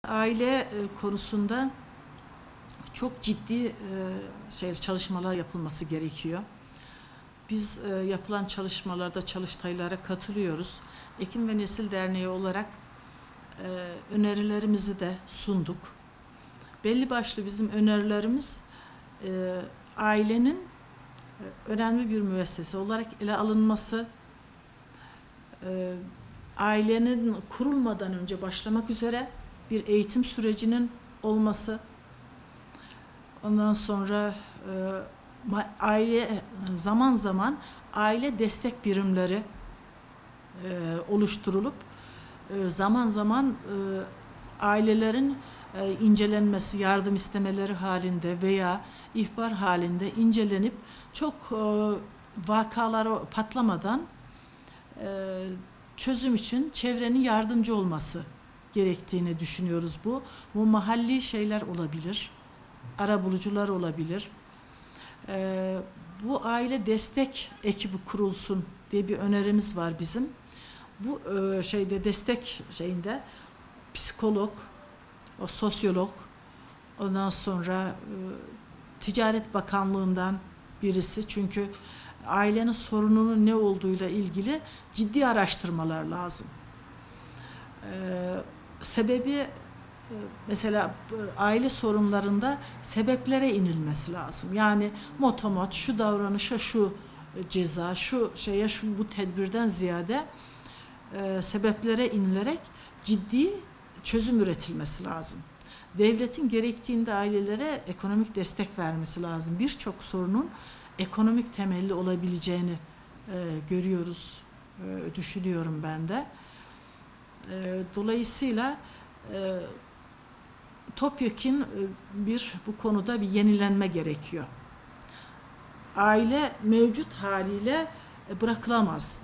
Aile konusunda çok ciddi çalışmalar yapılması gerekiyor. Biz yapılan çalışmalarda Çalıştaylara katılıyoruz. Ekim ve Nesil Derneği olarak önerilerimizi de sunduk. Belli başlı bizim önerilerimiz ailenin önemli bir müessese olarak ele alınması, ailenin kurulmadan önce başlamak üzere bir eğitim sürecinin olması, ondan sonra aile zaman zaman aile destek birimleri oluşturulup zaman zaman ailelerin incelenmesi, yardım istemeleri halinde veya ihbar halinde incelenip çok vakalara patlamadan çözüm için çevrenin yardımcı olması gerektiğini düşünüyoruz bu. Bu mahalli şeyler olabilir, arabulucular olabilir. Bu aile destek ekibi kurulsun diye bir önerimiz var bizim. Bu destek şeyinde psikolog, o sosyolog, ondan sonra Ticaret Bakanlığı'ndan birisi, çünkü ailenin sorununun ne olduğuyla ilgili ciddi araştırmalar lazım. Sebebi mesela aile sorunlarında sebeplere inilmesi lazım. Yani motomot şu davranışa şu ceza, şu bu tedbirden ziyade sebeplere inilerek ciddi çözüm üretilmesi lazım. Devletin gerektiğinde ailelere ekonomik destek vermesi lazım. Birçok sorunun ekonomik temelli olabileceğini görüyoruz, düşünüyorum ben de. Dolayısıyla topyekün bu konuda bir yenilenme gerekiyor. Aile mevcut haliyle bırakılamaz.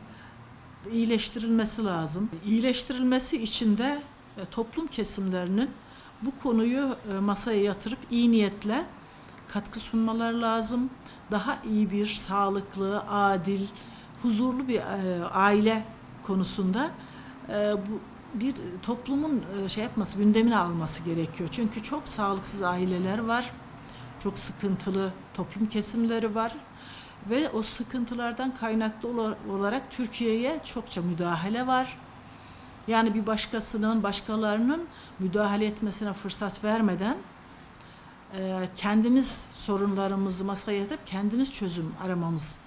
İyileştirilmesi lazım. İyileştirilmesi için de toplum kesimlerinin bu konuyu masaya yatırıp iyi niyetle katkı sunmaları lazım. Daha iyi bir, sağlıklı, adil, huzurlu bir aile konusunda bir toplumun gündemine alması gerekiyor. Çünkü çok sağlıksız aileler var, çok sıkıntılı toplum kesimleri var ve o sıkıntılardan kaynaklı olarak Türkiye'ye çokça müdahale var. Yani bir başkalarının müdahale etmesine fırsat vermeden kendimiz sorunlarımızı masaya yatırıp kendimiz çözüm aramamız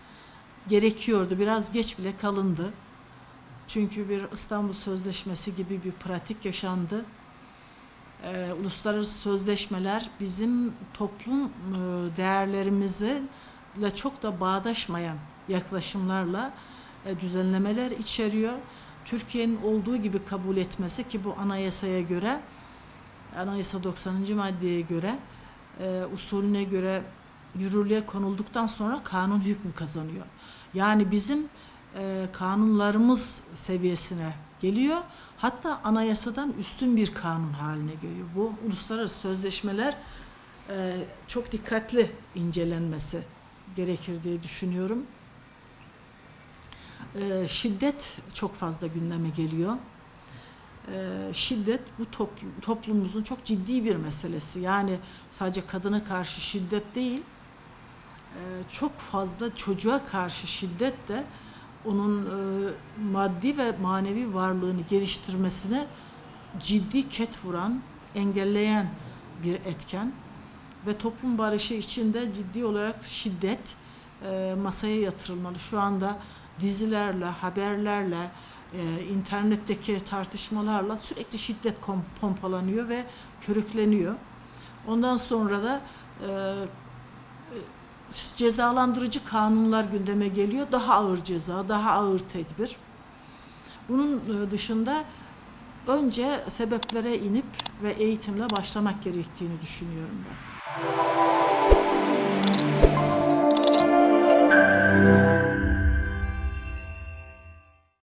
gerekiyordu. Biraz geç bile kalındı. Çünkü bir İstanbul Sözleşmesi gibi bir pratik yaşandı. Uluslararası sözleşmeler bizim toplum değerlerimizle çok da bağdaşmayan yaklaşımlarla düzenlemeler içeriyor. Türkiye'nin olduğu gibi kabul etmesi, ki bu anayasaya göre, anayasa 90. maddeye göre usulüne göre yürürlüğe konulduktan sonra kanun hükmü kazanıyor. Yani bizim kanunlarımız seviyesine geliyor. Hatta anayasadan üstün bir kanun haline geliyor. Bu uluslararası sözleşmeler çok dikkatli incelenmesi gerekir diye düşünüyorum. Şiddet çok fazla gündeme geliyor. Şiddet bu toplumumuzun çok ciddi bir meselesi. Yani sadece kadına karşı şiddet değil, çok fazla çocuğa karşı şiddet de onun maddi ve manevi varlığını geliştirmesine ciddi ket vuran, engelleyen bir etken ve toplum barışı içinde ciddi olarak şiddet masaya yatırılmalı. Şu anda dizilerle, haberlerle, internetteki tartışmalarla sürekli şiddet pompalanıyor ve körükleniyor. Ondan sonra da cezalandırıcı kanunlar gündeme geliyor. Daha ağır ceza, daha ağır tedbir. Bunun dışında önce sebeplere inip ve eğitimle başlamak gerektiğini düşünüyorum ben.